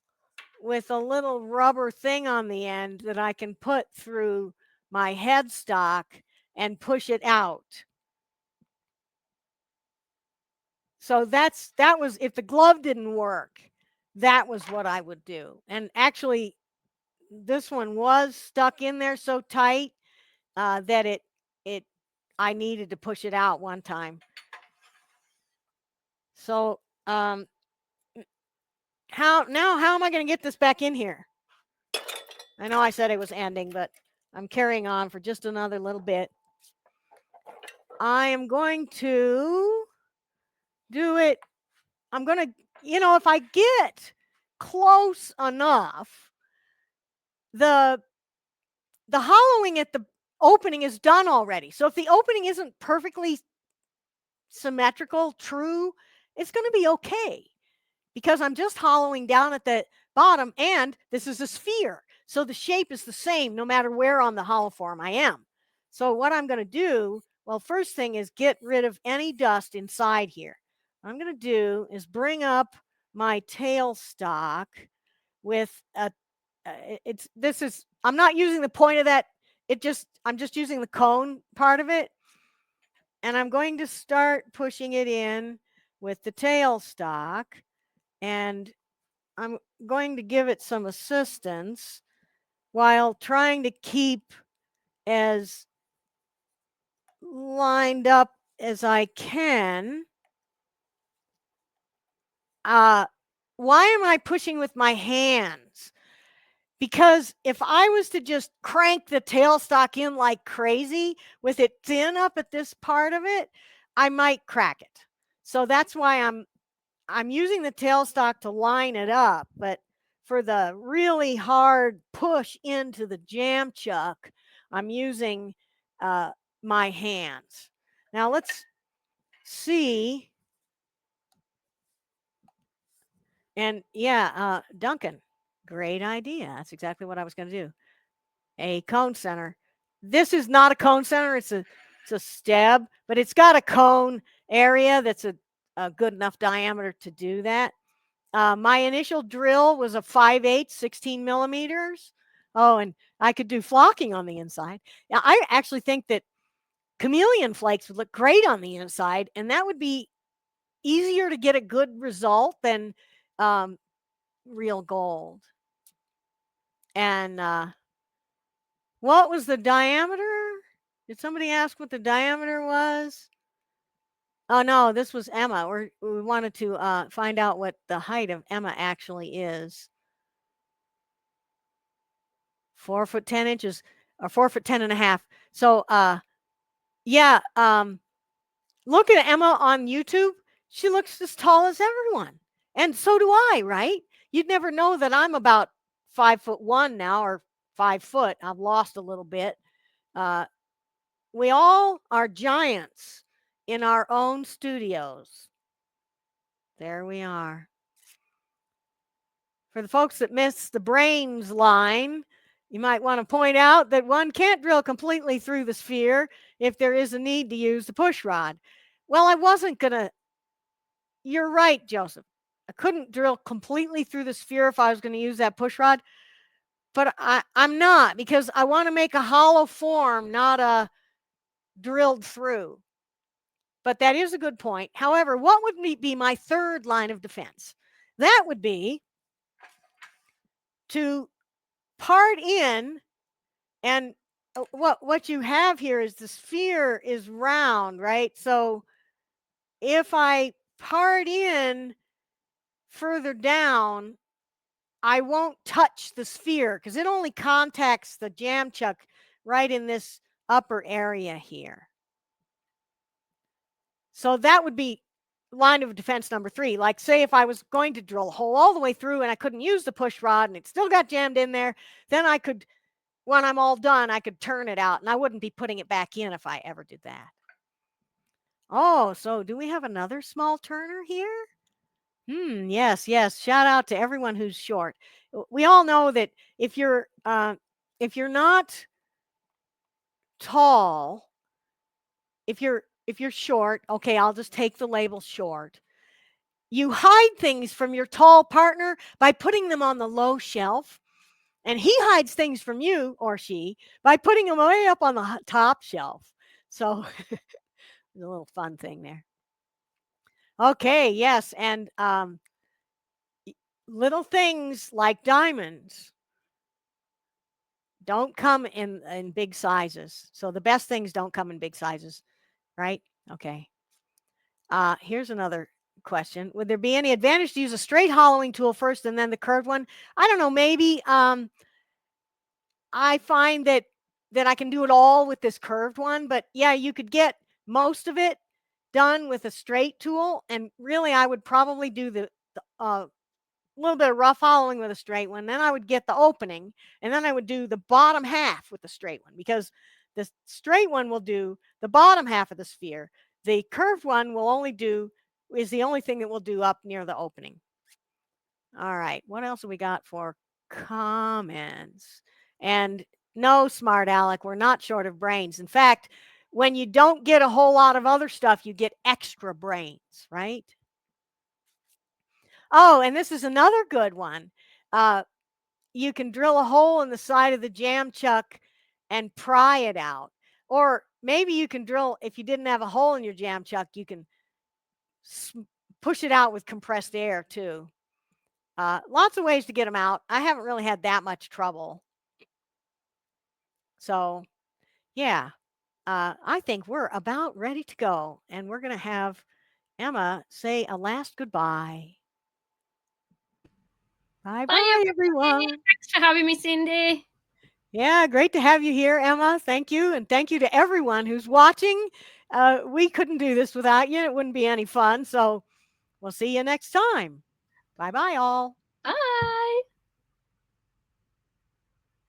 with a little rubber thing on the end that I can put through my headstock and push it out. So that was, if the glove didn't work, that was what I would do. And actually, this one was stuck in there so tight that I needed to push it out one time. So how am I going to get this back in here? I know I said it was ending, but I'm carrying on for just another little bit. I am going to do it. I'm going to, if I get close enough, the hollowing at the opening is done already. So if the opening isn't perfectly symmetrical, true, it's going to be okay because I'm just hollowing down at the bottom, and this is a sphere. So the shape is the same no matter where on the hollow form I am. So what I'm going to do, well, first thing is get rid of any dust inside here. What I'm going to do is bring up my tailstock with a, I'm not using the point of that. I'm just using the cone part of it. And I'm going to start pushing it in with the tailstock. And I'm going to give it some assistance while trying to keep as lined up as I can. Why am I pushing with my hands? Because if I was to just crank the tailstock in like crazy with it thin up at this part of it, I might crack it. So that's why I'm using the tailstock to line it up. But for the really hard push into the jam chuck, I'm using my hands. Now let's see. And yeah, Duncan, great idea. That's exactly what I was going to do. A cone center. This is not a cone center. It's a steb, but it's got a cone area that's a good enough diameter to do that. My initial drill was a 5/8, 16 millimeters. Oh, and I could do flocking on the inside. Now, I actually think that chameleon flakes would look great on the inside, and that would be easier to get a good result than real gold. And what was the diameter? Did somebody ask what the diameter was? Oh, no, this was Emma. We wanted to find out what the height of Emma actually is. 4 foot 10 inches or 4 foot 10 and a half. So, yeah, look at Emma on YouTube. She looks as tall as everyone. And so do I, right? You'd never know that I'm about 5'1" now, or 5 foot. I've lost a little bit. We all are giants in our own studios. There we are. For the folks that missed the brains line, you might want to point out that one can't drill completely through the sphere if there is a need to use the push rod. Well, I wasn't going to. You're right, Joseph. I couldn't drill completely through the sphere if I was going to use that push rod, but I'm not, because I want to make a hollow form, not a drilled through. But that is a good point. However, what would be my third line of defense? That would be to part in, and what you have here is the sphere is round, right? So if I part in further down, I won't touch the sphere because it only contacts the jam chuck right in this upper area here. So that would be line of defense number 3. Like, say if I was going to drill a hole all the way through and I couldn't use the push rod and it still got jammed in there, then I could, when I'm all done, I could turn it out and I wouldn't be putting it back in if I ever did that. Oh, so do we have another small turner here? Yes. Shout out to everyone who's short. We all know that if you're not tall, if you're short, okay, I'll just take the label short. You hide things from your tall partner by putting them on the low shelf, and he hides things from you, or she, by putting them way up on the top shelf. So a little fun thing there. Okay, yes, and little things like diamonds don't come in big sizes. So the best things don't come in big sizes, right? Okay. Here's another question. Would there be any advantage to use a straight hollowing tool first and then the curved one? I don't know. Maybe I find that I can do it all with this curved one, but yeah, you could get most of it done with a straight tool. And really, I would probably do the little bit of rough hollowing with a straight one. Then I would get the opening, and then I would do the bottom half with the straight one, because the straight one will do the bottom half of the sphere. The curved one is the only thing that will do up near the opening. All right, what else have we got for comments? And no, Smart Alec, we're not short of brains. In fact, when you don't get a whole lot of other stuff, you get extra brains, right? Oh, and this is another good one. You can drill a hole in the side of the jam chuck and pry it out. Or maybe you can drill, if you didn't have a hole in your jam chuck, you can push it out with compressed air too. Lots of ways to get them out. I haven't really had that much trouble. So, yeah, I think we're about ready to go. And we're going to have Emma say a last goodbye. Bye, everyone. Thanks for having me, Cindy. Yeah, great to have you here, Emma. Thank you. And thank you to everyone who's watching. We couldn't do this without you. It wouldn't be any fun. So we'll see you next time. Bye-bye, all.